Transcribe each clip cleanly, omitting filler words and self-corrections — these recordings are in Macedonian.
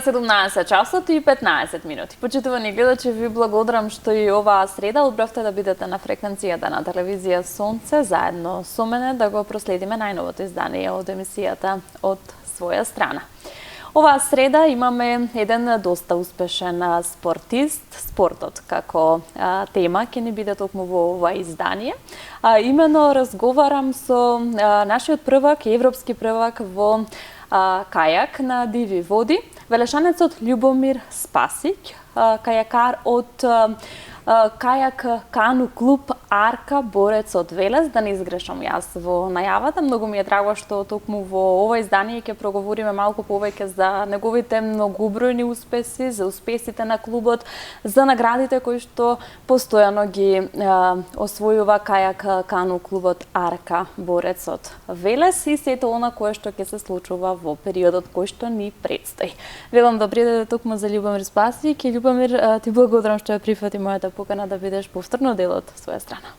Среда 17 часот и 15 минути. Почитувани гледачи, ви благодарам што и оваа среда одбравте да бидете на фреквенцијата на телевизија Сонце заедно со мене да го проследиме најновото издание од емисијата од своја страна. Оваа среда имаме еден доста успешен спортист. Спортот како тема ќе ни биде токму во ова издание. Имено разговарам со нашиот првак, европски првак во кајак на диви води, велешанецот Љубомир Спасик, кајакар од кајак кану клуб Арка, борец од Велес. Да не изгрешам јас во најавата. Многу ми е драго што токму во ова издание ќе проговориме малку повеќе за неговите многобројни успеси, за успесите на клубот, за наградите кои што постојано ги освојува кајак кану клубот Арка, борец од Велес и сето она кое што ќе се случува во периодот кој што ни предстои. Велам добри ден токму за Љубомир Спасик и Љубомир, ти благодарам што ја прифати мојата покана да бидеш повторно дел од своја страна.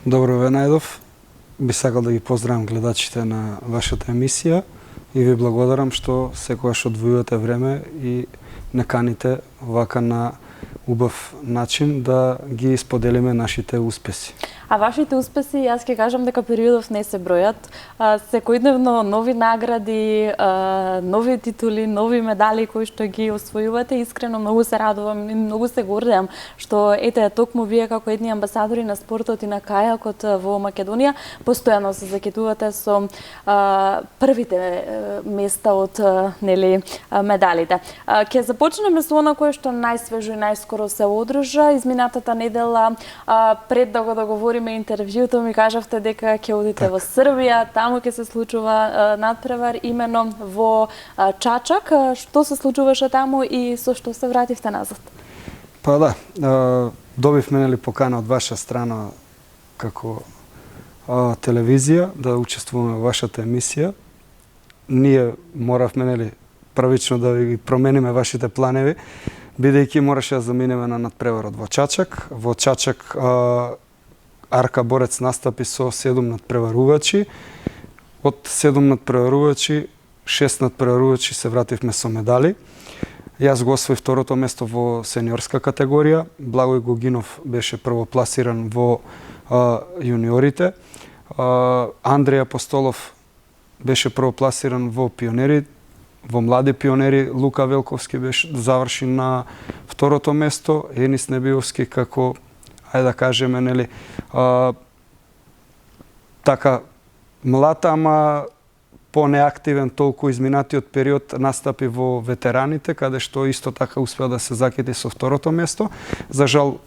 Добро ве најдов. Би сакал да ги поздравам гледачите на вашата емисија и ви благодарам што секогаш одвојувате време и не каните вака на убав начин да ги споделиме нашите успеси. А вашите успеси, јас ќе кажам дека периодов не се бројат. Секојдневно нови награди, нови титули, нови медали кои што ги освојувате. Искрено многу се радувам и многу се гордеам што ете токму вие како едни амбасадори на спортот и на кајакот во Македонија постојано се закитувате со првите места од нели медалите. Ќе започнеме со она кое што најсвежо и најскоро се одржа. Изминатата недела пред да го договориме интервјуто ми кажавте дека ќе одите во Србија, таму ќе се случува надпревар имено во Чачак. Што се случуваше таму и со што се вративте назад? Па да, добивме нели покана од ваша страна како телевизија да учествуваме во вашата емисија. Ние моравме нели првично да ви промениме вашите планеви, бидејќи мораше да заминеме на надпреварот во Чачак. Во Чачак Арка борец настапи со 7 надпреварувачи. Од 7 надпреварувачи, 6 надпреварувачи се вративме со медали. Јас го освоив второто место во сениорска категорија. Благој Гогинов беше првопласиран во јуниорите. Андреј Апостолов беше првопласиран во пионери, во млади пионери. Лука Велковски беше заврши на второто место. Енис Небиовски како ајде да кажеме, нели, така млад, ама по-неактивен толку изминатиот период настапи во ветераните, каде што исто така успеа да се закити со второто место. За жал,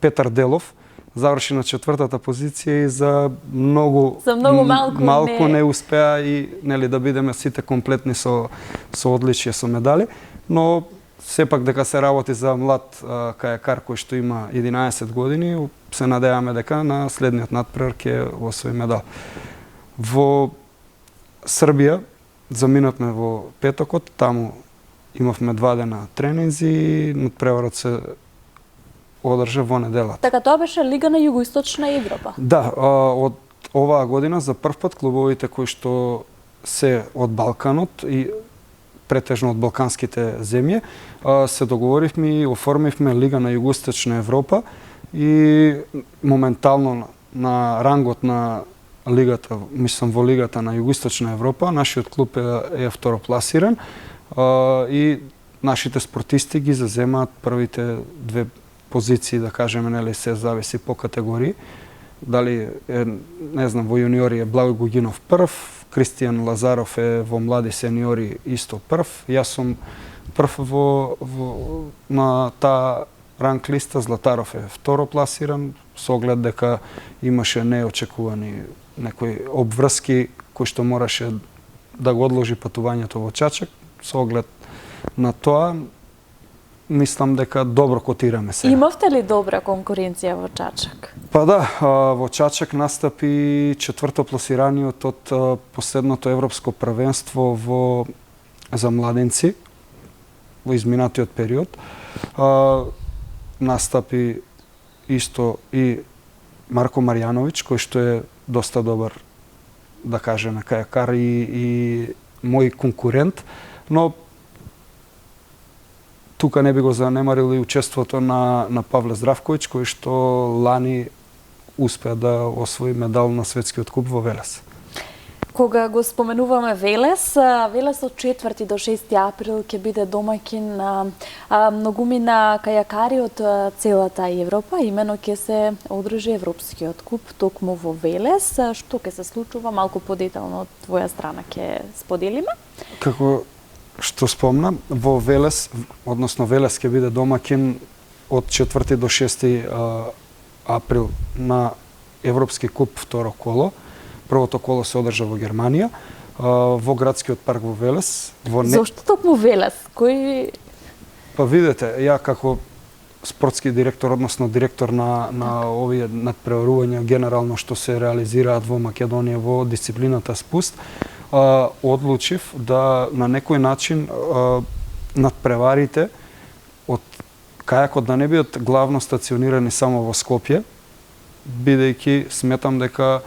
Петар Делов заврши на четвртата позиција и за многу малку не успеа и нели да бидеме сите комплетни со одличие, со медали, но сепак дека се работи за млад кајакар кој што има 11 години, се надеваме дека на следниот надпревар ќе освои медал. Во Србија заминавме во петокот, таму имавме 2 дена тренинзи и надпреварот се одржа во неделата. Така тоа беше Лига на Југоисточна Европа? Да, од оваа година за прв пат клубовите кои што се од Балканот и претежно од балканските земји, се договоривме и оформивме Лига на Југоисточна Европа и моментално на рангот на лигата, мислам во Лигата на Југоисточна Европа, нашиот клуб е второпласиран и нашите спортисти ги заземаат првите 2 позиции, да кажеме, нели се зависи по категории. Дали е, не знам, во јуниори е Благој Гогинов прв, Кристијан Лазаров е во млади сениори исто прв. Јас сум прв на таа ранг листа. Златаров е второпласиран, со оглед дека имаше неочекувани некои обврски кои што мораше да го одложи патувањето во Чачак. Со оглед на тоа, мислам дека добро котираме сега. Имавте ли добра конкуренција во Чачак? Па да, во Чачак настапи четвртопласираниот од последното европско првенство за младенци во изминатиот период. Настапи исто и Марко Марјановиќ, кој што е доста добар, да кажеме, кајакар и мој конкурент, но тука не би го занемарил и учеството на Павле Здравковиќ, кој што лани успеа да освои медал на светскиот куп во Велес. Кога го споменуваме Велес, Велес од 4 до 6 април ќе биде домаќин на многумина кајакари од целата Европа, имено ќе се одржи Европскиот куп токму во Велес. Што ќе се случува, малку подетално од твоја страна ќе споделиме? Како што спомнам, во Велес, односно Велес ќе биде домаќин од 4 до 6 април на Европски куп второ коло. Првото коло се одржа во Германија, во градскиот парк во Велес. Зошто токму Велес? Па видете, ја како спортски директор, односно директор на овие надпреварувања генерално што се реализираат во Македонија во дисциплината спуст, одлучив да на некој начин надпреварите од кајакот да не бидат главно стационирани само во Скопје, бидејќи сметам дека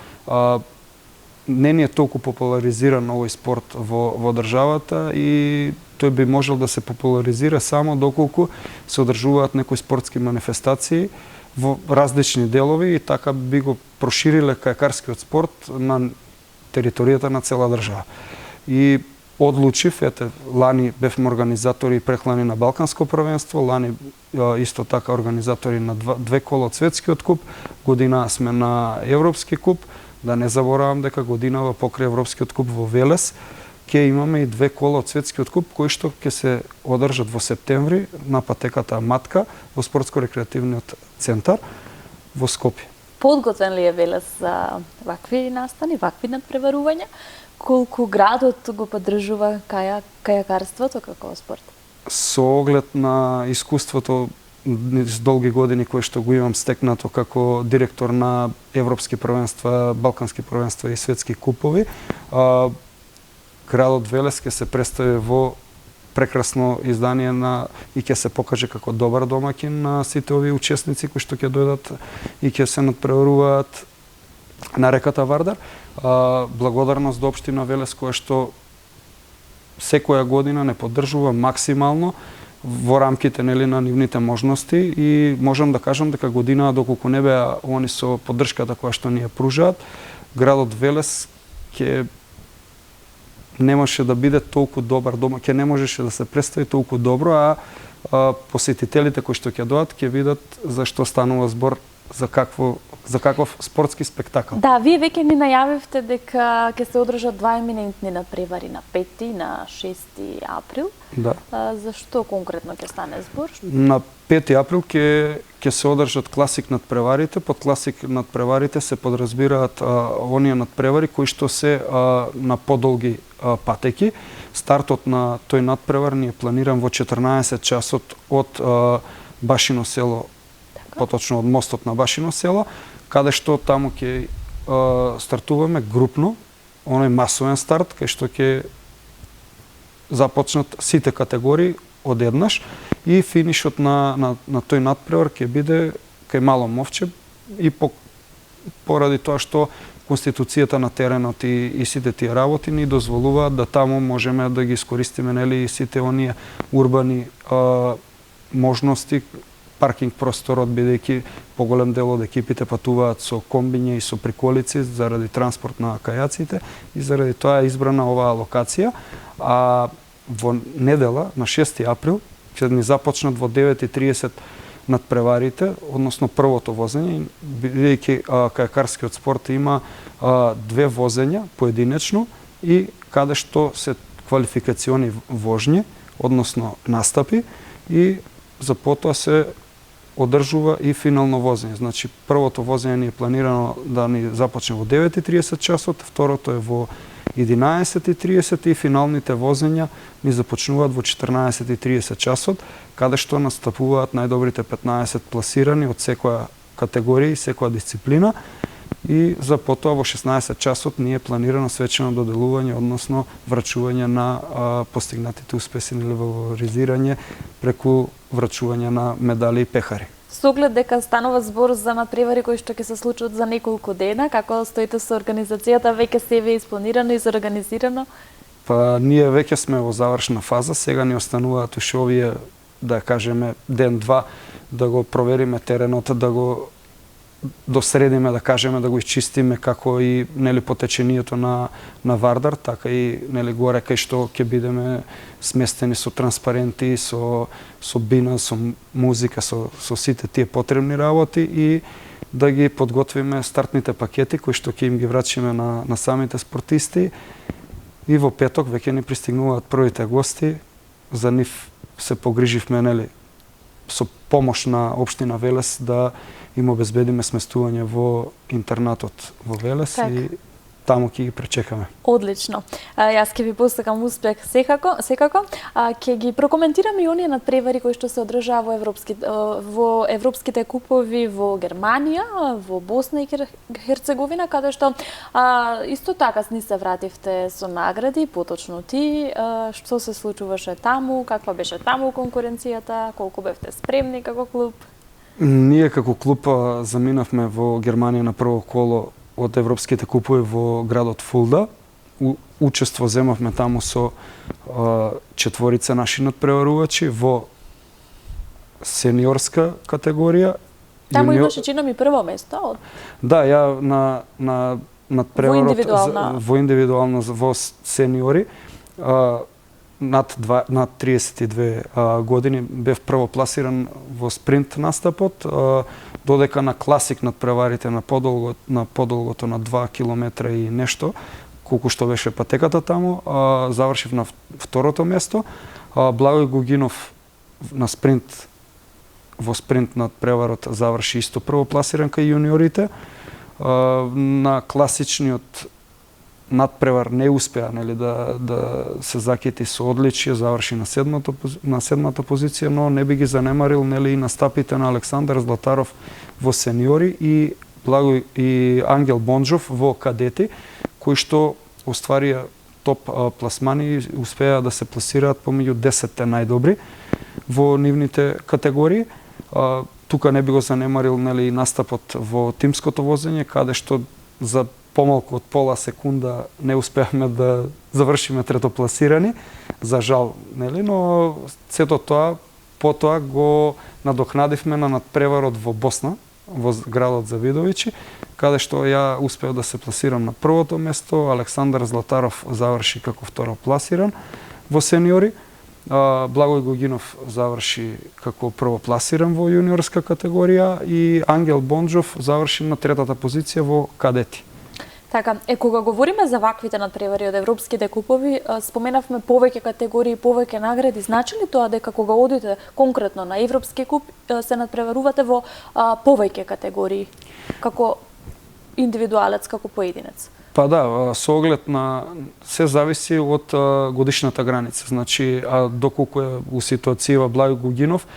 не ни е толку популаризиран овој спорт во државата и тој би можел да се популаризира само доколку се одржуваат некои спортски манифестации во различни делови и така би го прошириле кајакарскиот спорт на територијата на цела држава. И одлучив, лани бевме организатори прехлани на Балканско првенство, лани исто така организатори на две кола од светскиот куп, година сме на Европски куп. Да не заборавам дека годинава покрај Европскиот куп во Велес ќе имаме и две кола од светскиот куп кои што ќе се одржат во септември на патеката Матка во спортско-рекреативниот центар во Скопје. Подготвен ли е Велес за вакви настани, вакви надпреварувања? Колку градот го поддржува кајакарството како спорт? Со оглед на искуството с долги години кои што го имам стекнато како директор на европски првенства, балкански првенства и светски купови, градот Велес ќе се представи во прекрасно издание и ќе се покаже како добар домаќин на сите овие учесници кои што ќе дојдат и ќе се надпреваруваат на реката Вардар. Благодарност до општина Велес која што секоја година не поддржува максимално во рамките на нивните можности и можам да кажам дека година доколку не беа они со поддршката која што ни ја пружаат, градот Велес ќе немаше да биде толку добар ќе не можеше да се представи толку добро, а посетителите кои што ќе дојдат ќе видат за што станува збор, за каков спортски спектакл. Да, вие веќе ни најавивте дека ќе се одржат два еминентни надпревари на 5 и на 6 април. Да. Зашто конкретно ќе стане збор? На 5 април ќе се одржат класик надпреварите. Под класик надпреварите се подразбираат оние надпревари кои што се на подолги патеки. Стартот на тој надпревар ни е планиран во 14 часот од Башино село, поточно од мостот на Башино село, каде што таму ќе стартуваме групно, оној масовен старт, кај што ќе започнат сите категории одеднаш и финишот на тој надпревар ќе биде кај Мало Мовче и поради тоа што конституцијата на теренот и сите тие работи ни дозволуваат да таму можеме да ги искористиме и сите оние урбани можности, паркинг просторот, бидејќи поголем дел од екипите патуваат со комбиња и со приколици заради транспорт на кајаците и заради тоа е избрана оваа локација. А во недела, на 6 април, ќе ни започнат во 9:30 надпреварите, односно првото возење, бидејќи кајакарскиот спорт има две возења поединечно и каде што се квалификациони вожњи, односно настапи и за потоа се одржува и финално возење. Значи, првото возење ни е планирано да ни започне во 9:30 часот, второто е во 11:30 и финалните возења ни започнуваат во 14:30 часот, каде што настапуваат најдобрите 15 пласирани од секоја категорија и секоја дисциплина. И за потоа во 16 часот ни е планирано свечено доделување, односно врачување на постигнатите успеси или валоризирање преку врачување на медали и пехари. Со оглед дека станува збор за надпревари кои што ќе се случат за неколку дена, како стоите со организацијата, веќе се е испланирано и зорганизирано? Па ние веќе сме во завршна фаза, сега ни остануваат уште овие да кажеме ден-два да го провериме теренот, да го досредиме, да кажеме, да го исчистиме како и нели потечението на Вардар, така и нели горе кај што ќе бидеме сместени со транспаренти, со бина, со музика, со сите тие потребни работи и да ги подготвиме стартните пакети кои што ќе им ги врачиме на самите спортисти. И во петок веќе ни пристигнуваат првите гости. За нив се погриживме нели со помош на општина Велес да им обезбедиме сместување во интернатот во Велес и таму ќе ги пречекаме. Одлично. Јас ќе ви посакам успех секако. Ќе ги прокоментираме и оние надпревари кои што се одржаа во европските купови во Германија, во Босна и Херцеговина, каде што исто така ни се вративте со награди, поточно ти. Што се случуваше таму, каква беше таму конкуренцијата, колку бевте спремни како клуб? Ние како клуб заминавме во Германија на прво коло од европските купови во градот Фулда. Учество земавме таму со четворица наши надпреварувачи во сениорска категорија. Таму имаше чином и прво место? Да, ја на надпреварот во индивидуално во сениори над 32 години бев прво пласиран во спринт настапот, додека на класик надпреварите на подолгото на 2 километра и нешто, колку што беше патеката таму, завршив на второто место. Благој Гугинов на спринт во спринт надпреварот заврши исто прво пласиран кај јуниорите. На класичниот надпревар не успеа нели да се закити со одличие, заврши на седмата позиција, но не би ги занемарил нели и настапите на Александар Златаров во сениори и Благој и Ангел Бонџов во кадети, кои што остварија топ пласмани и успеа да се пласираат помеѓу 10 најдобри во нивните категории. Тука не би го занемарил нели настапот во тимското возење, каде што за помалку од пола секунда не успеавме да завршиме третопласирани, за жал, нели, но сето тоа потоа го надокнадивме на надпреварот во Босна, во градот Завидовичи, каде што ја успеав да се пласирам на првото место, Александар Златаров заврши како второпласиран во сениори, Благој Гугинов заврши како првопласиран во јуниорска категорија и Ангел Бонџов заврши на третата позиција во кадети. Така, кога говориме за ваквите надпревари од европските купови, споменавме повеќе категории, повеќе награди. Значи ли тоа дека кога одите конкретно на европски куп, се надпреварувате во повеќе категории, како индивидуалец, како поединец? Па да, со оглед на се зависи од годишната граница. Значи, доколку е у ситуацијава Благој Гугинов,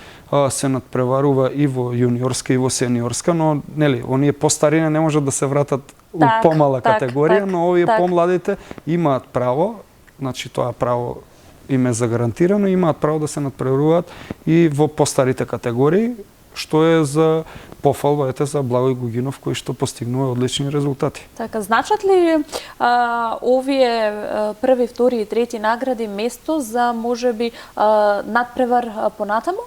се надпреварува и во јуниорска и во сениорска, но нели, оние постарини не можат да се вратат у помала категорија, но овие помладите имаат право, значи тоа право им е загарантирано, имаат право да се надпреваруваат и во постарите категории, што е за пофалба за Благој Гугинов кој што постигнува одлични резултати. Така, значат ли овие први, втори и трети награди место за можеби надпревар понатаму?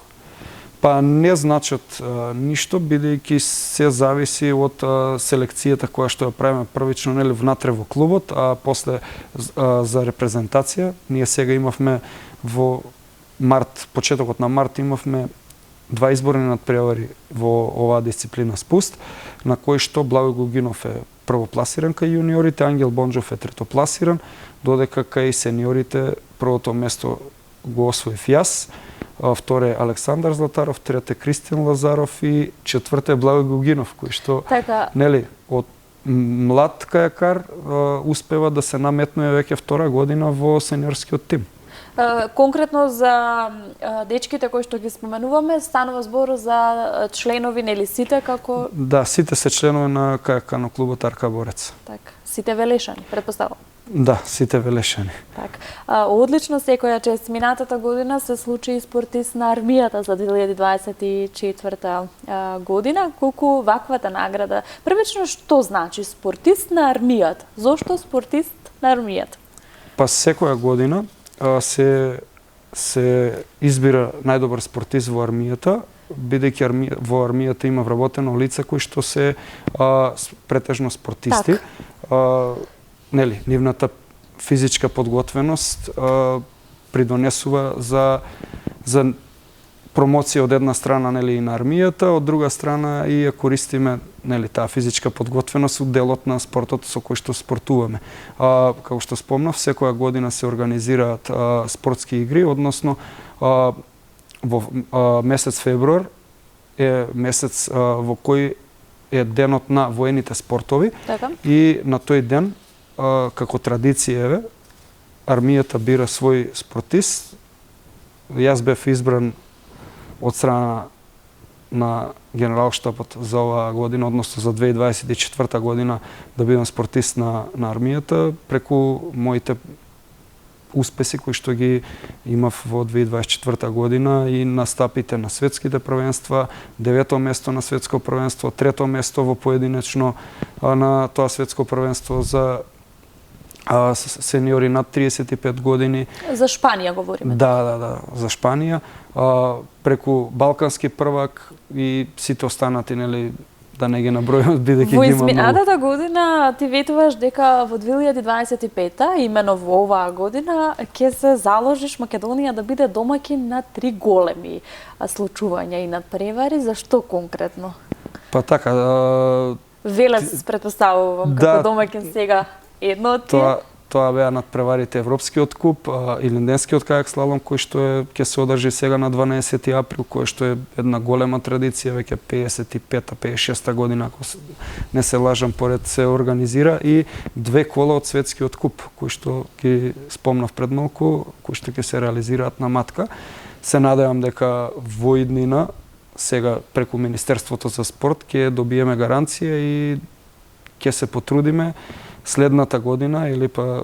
Па не значат ништо, бидејќи се зависи од селекцијата која што ја правиме првично нели внатре во клубот, а после за репрезентација. Ние сега имавме во март, почетокот на март имавме 2 изборни надпревари во оваа дисциплина спуст, на кој што Благој Гугинов е првопласиран кај јуниорите, Ангел Бонџов е третопласиран, додека кај сениорите првото место го освоив јас, второ е Александар Златаров, трето е Кристијан Лазаров и четврто е Благој Гугинов, кој што нели од млад кајакар успева да се наметнува веќе втора година во сениорскиот тим. Конкретно за дечките кои што ги споменуваме, станува збор за членови, нели сите како... Да, сите се членови на кајакано клубот Арка Борец. Така, сите велешани, предпоставам. Да, сите велешани. Так. Одлично, секоја чест. Минатата година се случи и спортист на армијата за 2024 година. Колку ваквата награда? Првично, што значи спортист на армијата? Зошто спортист на армијата? Па секоја година се се избира најдобар спортист во армијата, бидејќи во армијата има вработено лица кои што се претежно спортисти. Нели, нивната физичка подготвеност придонесува за промоција од една страна, нели, и на армијата, од друга страна и ја користиме, нели, таа физичка подготвеност од делот на спортот со кој што спортуваме. Како што спомнав, секоја година се организираат спортски игри, односно во месец февруар е месец во кој е денот на воените спортови. Така. И на тој ден, како традиција е, армијата бира свој спортист. Јас бев избран од страна на Генералштабот за оваа година, односно за 2024 година, да бидам спортист на армијата преку моите успеси кои што ги имав во 2024 година и настапите на светските првенства, 9-то место на светско првенство, 3-то место во поединечно на тоа светско првенство за сениори над 35 години. За Шпанија говориме. Да, за Шпанија. Преку балкански првак и сите останати, нели, да не ги набројам, бидејќи ги има многу. Во изминатата година ти ветуваш дека во 2025-та, имено во оваа година, ќе се заложиш Македонија да биде домаќин на 3 големи случувања и надпревари. Зашто конкретно? Па така, Велес, претпоставувам, како домаќин сега едно од тие. Тоа беа надпреварите Европскиот куп и Линденскиот кајак слалом, кој што ќе се одржи сега на 12 април, кој што е една голема традиција, веќе 55-та, 56-та година, ако не се лажам, поред се организира, и 2 кола од светскиот куп, кои што ги спомнав пред малку, кои што ќе се реализираат на матка. Се надевам дека во иднина, сега преку Министерството за спорт, ќе добиеме гаранција и ќе се потрудиме следната година или па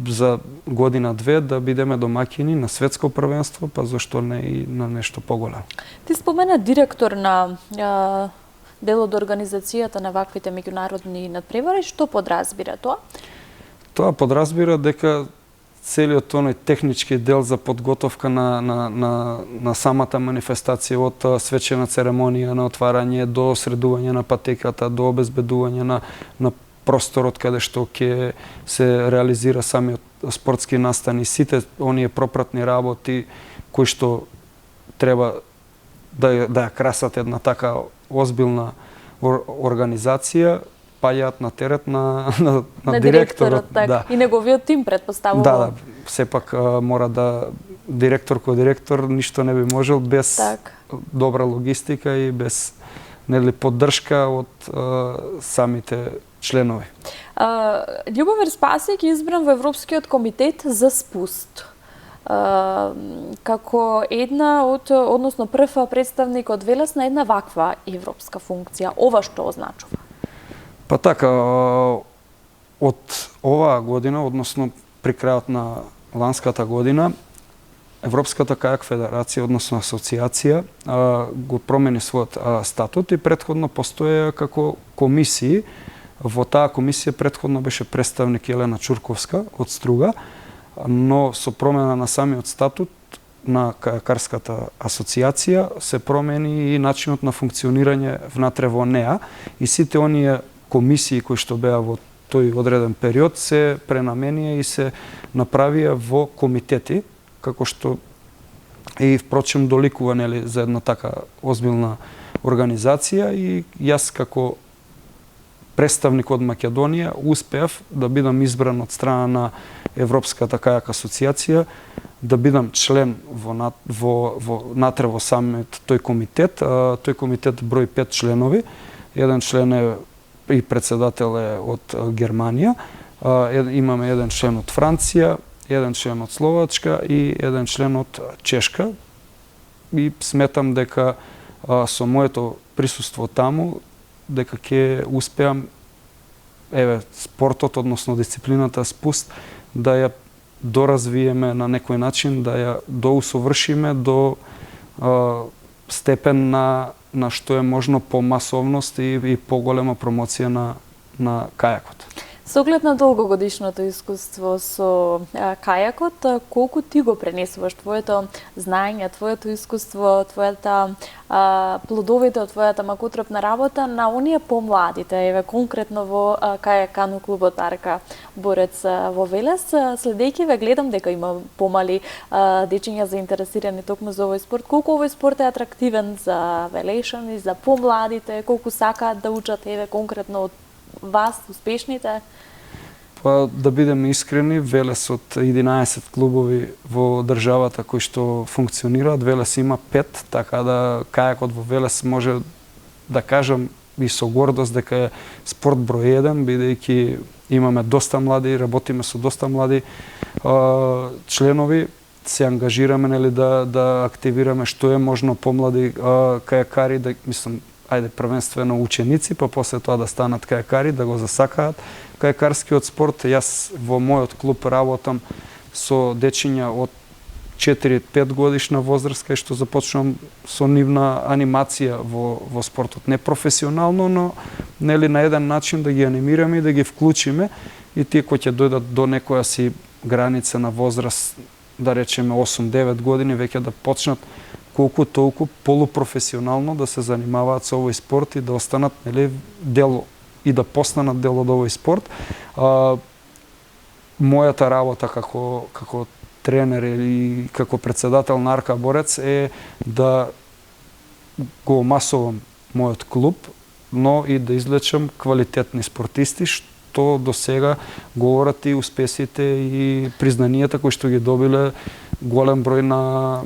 за година-две да бидеме домаќини на светско првенство, па зашто не и на нешто поголемо. Ти спомена директор на дел од организацијата на ваквите меѓународни надпревари. Што подразбира тоа? Тоа подразбира дека целиот оној технички дел за подготовка на самата манифестација, од свечена церемонија на отварање до средување на патеката, до обезбедување на просторот каде што ќе се реализира самиот спортски настан и сите оние пропратни работи кои што треба да ја красат една така озбилна организација, паѓаат на терет на директорот. Так. Да. И неговиот тим, претпоставувам. Да, сепак мора да директор кој директор ништо не би можел без добра логистика и без, нели, поддршка од самите членови. Љубомир Спасик е избран во Европскиот комитет за спуст. Како една од, односно прв представник од Велес на една ваква европска функција. Ова што означува? Па така, од оваа година, односно при крајот на ланската година, Европската кајак федерација, односно асоциација, го промени својот статут и претходно постоеја како комисии. Во таа комисија претходно беше представник Елена Чурковска од Струга, но со промена на самиот статут на кајакарската асоциација се промени и начинот на функционирање внатре во неа и сите оние комисии кои што беа во тој одреден период се пренаменија и се направија во комитети, како што и впрочем доликува, нели, за една така озбилна организација, и јас како представник од Македонија успеав да бидам избран од страна на Европската кајак асоциација, да бидам член натре во самиот тој комитет. Тој комитет број 5 членови. Еден член е и председател е од Германија. Имаме еден член од Франција, еден член од Словачка и еден член од Чешка. И сметам дека со моето присуство таму, дека ќе успеам спортот, односно дисциплината спуст, да ја доразвиеме на некој начин, да ја доусовршиме до степен на што е можно по масовност и поголема промоција на кајакот. Со оглед на долгогодишното искуство со кајакот, колку ти го пренесуваш твоето знаење, твоето искуство, твојата плодовите од твојата макутропна работа на оние помладите, еве конкретно во кајак кану клубот Арка Борец во Велес, следејќи ве гледам дека има помали дечиња заинтересирани токму за овој спорт. Колку овој спорт е атрактивен за Велешани, за помладите, колку сакаат да учат еве конкретно од вас, успешните? Па да бидеме искрени, Велес од 11 клубови во државата кои што функционираат, Велес има 5, така да кајакот во Велес може да кажам и со гордост дека е спорт број 1, бидејќи имаме доста млади, работиме со доста млади членови, се ангажираме нели да активираме што е можно помлади кајакари, да мислам првенствено ученици, па после тоа да станат кајакари, да го засакаат кајакарскиот спорт. Јас во мојот клуб работам со дечиња од 4-5 годишна возраст, кај што започнам со нивна анимација во спортот. Не професионално, но нели на еден начин да ги анимираме и да ги вклучиме, и тие кои ќе дојдат до некоја си граница на возраст, да речеме 8-9 години, веќе да почнат колку толку полупрофесионално да се занимаваат со овој спорт и да останат нели дел и да постанат дел од овој спорт. Мојата работа како тренер или како председател на Арка Борец е да го масовам мојот клуб, но и да извлечам квалитетни спортисти, што до сега говорат и успесите и признанијата кои што ги добиле голем број на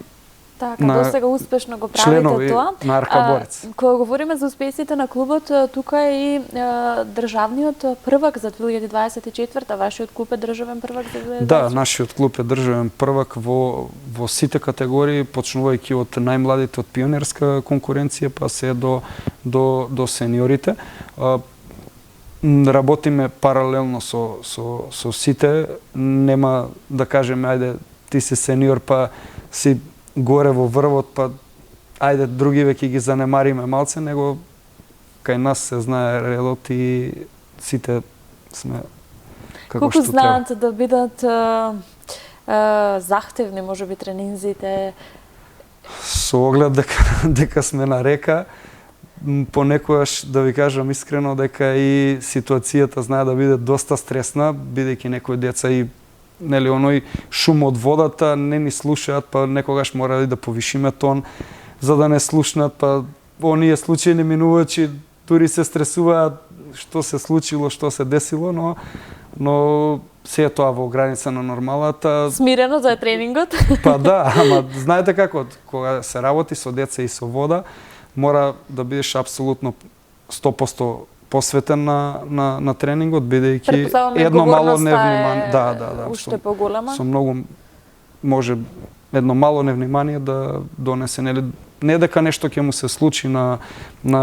до сега успешно го правите тоа. На Арка Борец. Кога говориме за успесите на клубот, тука е и државниот првак за 2024, вашиот клуб е државен првак за 2024? Да, нашиот клуб е државен првак во сите категории, почнувајќи од најмладите, од пионерска конкуренција, па се до сениорите. Работиме паралелно со сите, нема да кажеме ајде ти си сениор па си горе во врвот, па ајде други веќе ги занемариме малце, него кај нас се знае редот и сите сме како колку што знаат да бидат захтевни, можеби тренинзите? Со оглед дека сме на река, понекогаш, да ви кажам искрено, дека и ситуацијата знае да биде доста стресна, бидејќи некои деца и нели оној шум од водата не ни слушаат, па некогаш мора да повишиме тон за да не слушнат, па оние случаи минувачи дури се стресуваат што се случило, што се десило, но се е тоа во граница на нормалата. Смирено за тренингот? Па да, ама знаете како, кога се работи со деца и со вода, мора да бидеш апсолутно 100% посветен на тренингот, бидејќи едно мало невнимание, уште поголема. Со многу може едно мало невнимание да донесе, нели, не дека нешто ќе му се случи на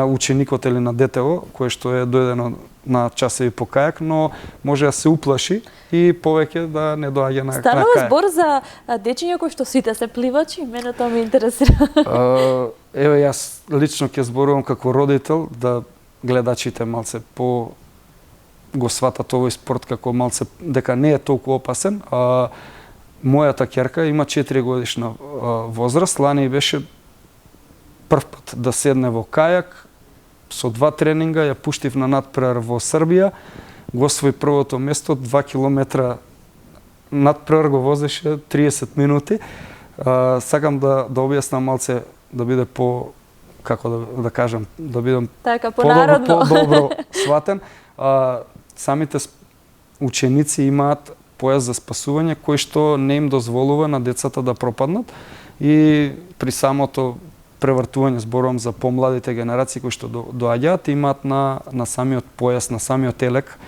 ученикот или на детево, кое што е дојдено на часови по кајак, но може да се уплаши и повеќе да не доаѓа на кајак. Станува збор за дечиња кои што сите се пливачи, мене тоа ме интересира. Еве јас лично ќе зборувам како родител да гледачите малце по го сватат овој спорт како малце дека не е толку опасен. Мојата ќерка има 4 годишна возраст, лани беше прв пат да седне во кајак, со 2 тренинга ја пуштив на надпревар во Србија, го освои првото место, 2 километра надпревар го возеше 30 минути. Сакам да објаснам малце, да биде по, како да кажам, да бидам по-добро сватен. Самите ученици имаат појас за спасување кој што не им дозволува на децата да пропаднат, и при самото превртување, зборувам за помладите генерации кои што доаѓаат, имаат на самиот појас, на самиот елек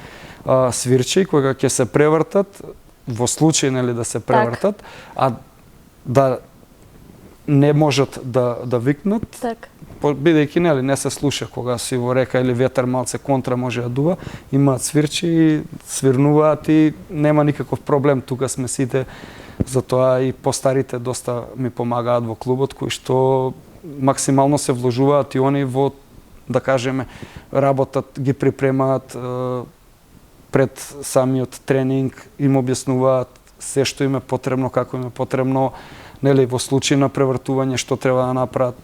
свирче, кои ќе се превртат во случај нели да се превртат, а да не можат да викнат, бидејќи нели не се слуша кога си во река или ветер малце контра може да дува, имаат свирчи и свирнуваат и нема никаков проблем. Тука сме сите, затоа и постарите доста ми помагаат во клубот, кои што максимално се вложуваат и они во, да кажеме, работат, ги припремаат пред самиот тренинг им објаснуваат се што им е потребно, како им е потребно, нели во случај на превртување што треба да направат.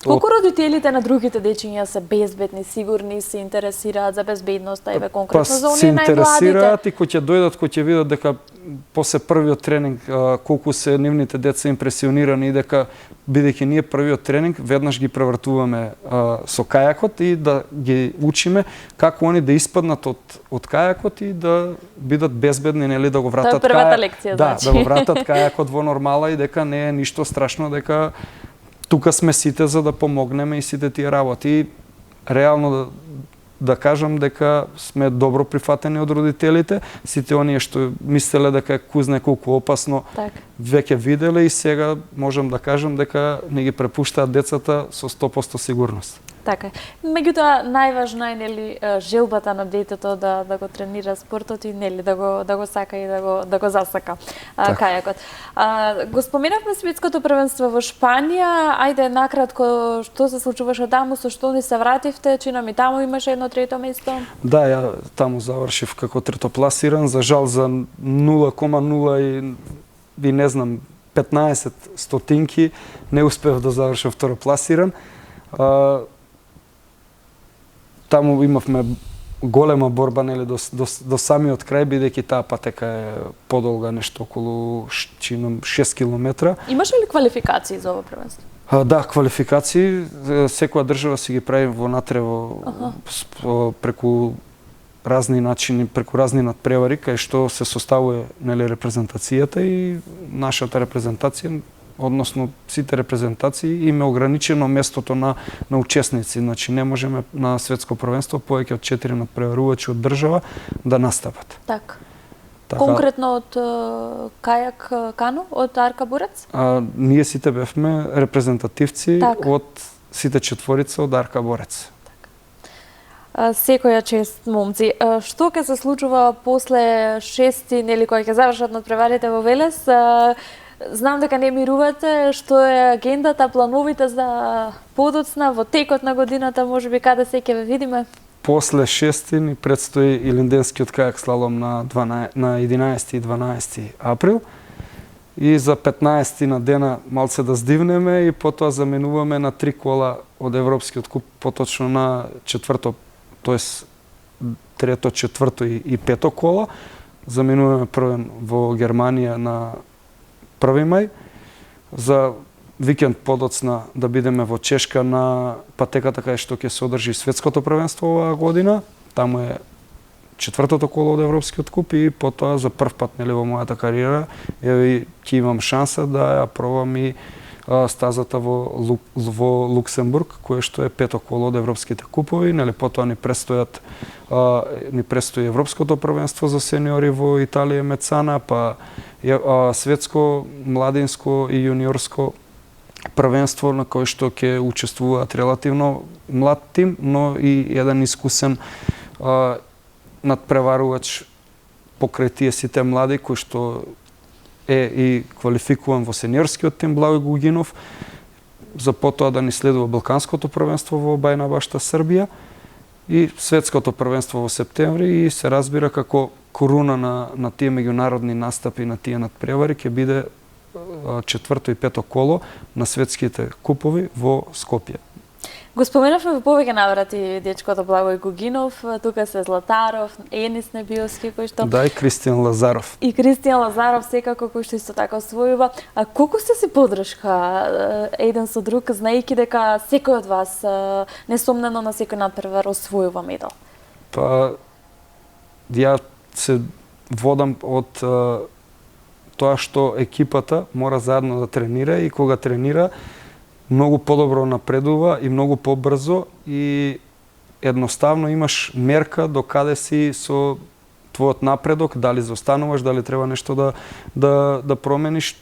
Колку родителите на другите дечиња се безбедни, сигурни, се интересираат за безбедноста, еве конкретно за оние најмладите? Се интересираат и кој ќе дојдат, кој ќе видат дека после првиот тренинг колку се нивните деца импресионирани и дека бидејќи ние првиот тренинг веднаш ги превртуваме со кајакот и да ги учиме како они да испаднат од кајакот и да бидат безбедни, нели да го вратат Тоа е првата лекција, значи. Да го вратат кајакот во нормала и дека не е ништо страшно, дека тука сме сите за да помогнеме и сите тие работи. Реално да кажам дека сме добро прифатени од родителите, сите оние што мислеле дека е кузне колку опасно, веќе виделе и сега можам да кажам дека не ги препуштаат децата со 100% сигурност. Така. Меѓутоа најважна е нели желбата на детето да го тренира спортот и нели да го сака и да го засака кајакот. Го споменавме светското првенство во Шпанија. Ајде накратко што се случуваше таму, со што ни се вративте? Чина ми таму имаше едно трето место. Да, ја таму завршив како третопласиран, за жал за 0,0 и не знам 15 стотинки не успев да завршам второпласиран. Таму имавме голема борба нели до самиот крај, бидејќи таа патека е подолга, нешто околу 6 километра. Имаше ли квалификации за ова првенство? Да, квалификации секоја држава си ги прави внатре преку разни начини, преку разни надпревари кај што се составува нели репрезентацијата и нашата репрезентација, односно сите репрезентации, има ограничено местото на учесници. Значи не можеме на светско првенство повеќе од 4 надпреварувачи од држава да настапат. Така. Конкретно од кајак кано, од Арка Борец? Ние сите бевме репрезентативци од сите четворица од Арка Борец. Секоја чест, момци. Што ќе се случува после 6, нели кој ќе завршат надпреварите во Велес? Знам дека не мирувате, што е агендата, плановите за подоцна во текот на годината, можеби каде се ќе ве видиме? После 6 ни предстои Илинденскиот кајак слалом на 11 и 12 април. И за 15 на дена малце да здивнеме и потоа заменуваме на 3 кола од Европскиот куп, поточно на четврто, тоест трето, четврто и пето коло. Заменуваме првен во Германија на 1 мај, за викенд подоцна да бидеме во Чешка на патеката кај што ќе се одржи светското првенство оваа година. Таму е четвртото коло од Европскиот куп и потоа за прв пат нели во мојата кариера ќе имам шанса да ја пробам и стазата во Луксембург, кое што е пето коло од европските купови, нели потоа ни престои европското првенство за сениори во Италија Мецана, па светско, младинско и јуниорско првенство на кој што ќе учествуваат релативно млад тим, но и еден искусен надпреварувач покрај тие сите млади кој што е и квалификуван во сениорскиот тим Благој Гугинов, за потоа да ни следува Балканското првенство во Бајна Башта, Србија и светското првенство во септември, и се разбира како коруна на тие меѓународни настапи, на тие надпревари ќе биде четврто и пето коло на светските купови во Скопје. Го споменавме во повеќе наврати дечкото Благој Гугинов, тука се Златаров, Енис Небиовски кој што... Да, и Кристијан Лазаров. И Кристијан Лазаров секако кој што исто така освојува. А колку сте си подршка еден со друг, знаејќи дека секој од вас несомнено на секој надпревар освојува медал? Па ја се водам од тоа што екипата мора заедно да тренира и кога тренира многу подобро напредува и многу побрзо и едноставно имаш мерка до каде си со твојот напредок, дали заостануваш, дали треба нешто да промениш.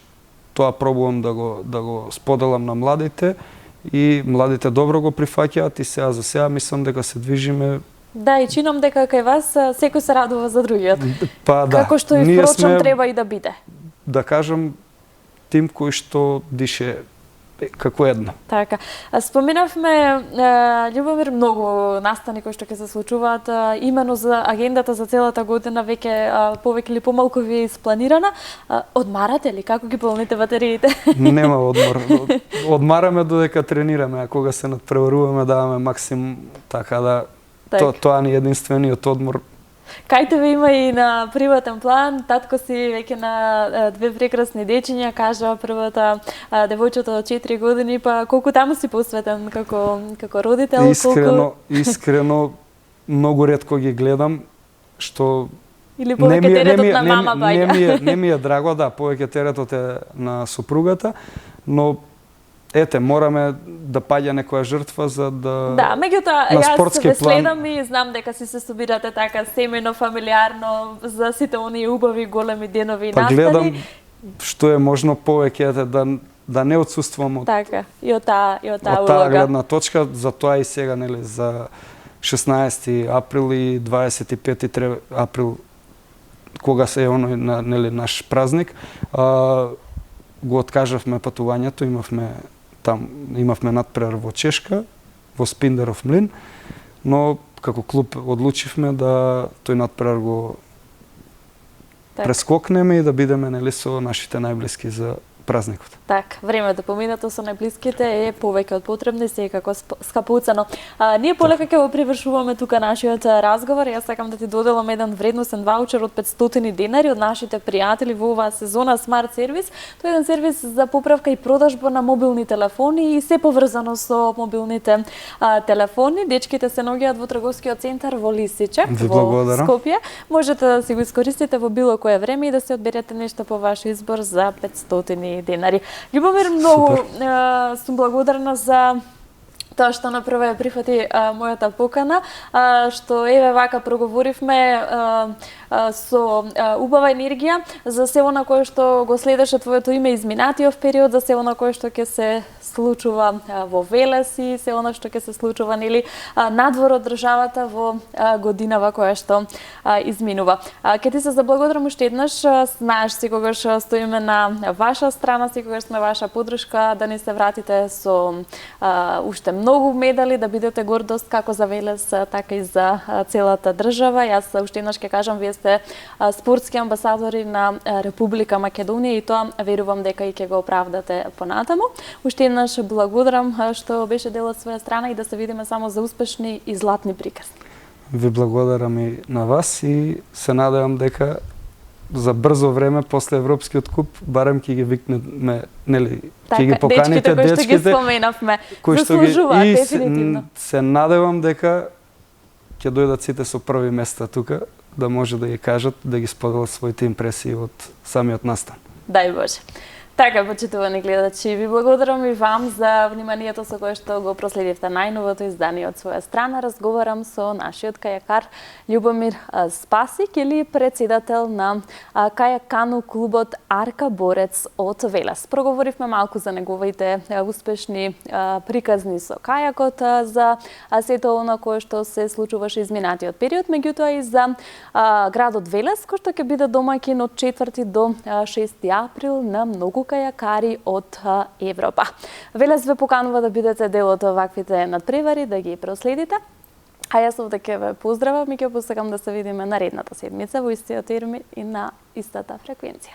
Тоа пробувам да го споделам на младите и младите добро го прифаќаат и сега за сега мислам дека се движиме. Да, и чинам дека кај вас секој се радува за другиот. Па да. Како што и впрочем треба и да биде. Да кажам, тим кој што дише како едно. Така. Споменавме, Љубомир, многу настани кои што ќе се случуваат именно за агендата за целата година, веќе повеќе или помалку ви е испланирана. Одмарате ли? Како ги полните батериите? Нема одмор. Одмараме додека тренираме, а кога се надпреваруваме даваме максимум, така да тоа ни е единствениот одмор. Кај тебе има и на приватен план, татко си веќе на две прекрасни дечиња, кажа првата девојчето од 4 години, па колку таму си посветен како родител? Искрено, многу ретко ги гледам, што или повеќе теретот на мама паѓа. Не ми е драго, да, повеќе теретот е на супругата, но ете, мораме да паѓа некоја жртва за да... Да, меѓутоа, јас ве следам и знам дека си се собирате така семено, фамилиарно, за сите оние убави големи денови и настани. Па гледам што е можно повеќе да не отсуствам од... Така, и од таа улога. Гледна точка, за тоа и сега, нели, за 16 април и 25 април, кога се е оној, нели, наш празник, го откажавме патувањето, имавме надпревар во Чешка, во Спиндеров млин, но како клуб одлучивме да тој надпревар го прескокнеме и да бидеме, нели, со нашите најблиски за празникот. Так, времето поминато со најблиските е повеќе од потребно и секако скапуцано. Ние полека ќе го привршуваме тука нашиот разговор. Јас сакам да ти доделам еден вредносен ваучер од 500 денари од нашите пријатели во оваа сезона Smart Service. Тоа е еден сервис за поправка и продажба на мобилни телефони и се поврзано со мобилните телефони. Дечките се наоѓаат во трговскиот центар во Лисиче, во Скопје. Можете да си го искористите во било кое време и да се одберете нешто по ваш избор за 500 денари. Љубомир, многу сум благодарна за тоа што направи ја прифати мојата покана, што еве вака проговоривме со убава енергија за се она кое што го следеше твоето име изминатиот период, за се она кое што ќе се случува во Велес и се она што ќе се случува, нели, надвор од државата во годинава која што изминува. Ќе ти се заблагодарам уште еднаш, знаеш секогаш стоиме на ваша страна, секогаш сме ваша поддршка, да ни се вратите со уште многу медали, да бидете гордост како за Велес, така и за целата држава. Јас уште еднаш ќе кажам, вие сте спортски амбасадори на Република Македонија и тоа верувам дека и ќе го оправдате понатаму. Уште еднаш благодарам што беше дел од своја страна и да се видиме само за успешни и златни приказни. Ви благодарам и на вас и се надевам дека за брзо време после Европскиот куп барем ќе ги викнеме, нели, ќе ги поканите дечките кои што ги споменавме, заслужуваат дефинитивно. Се надевам дека ќе дојдат сите со први места тука, да може да ги кажат, да ги споделат своите импресии од самиот настан. Дај Боже. Така, почитувани гледачи, ви благодарам и вам за вниманието со кое што го проследивте најновото издание од своја страна. Разговарам со нашиот кајакар Љубомир Спасик, или председател на кајакану клубот Арка Борец од Велес. Проговоривме малку за неговите успешни приказни со кајакот, за сето она кое што се случуваше изминатиот период, меѓутоа и за градот Велес, кој што ќе биде домаќин од 4 до 6 април на многу кајакари од Европа. Велес ве поканува да бидете дел од ваквите надпревари, да ги проследите. А јас овде ќе ве поздравам и ќе посакам да се видиме наредната седмица во истиот термин и на истата фреквенција.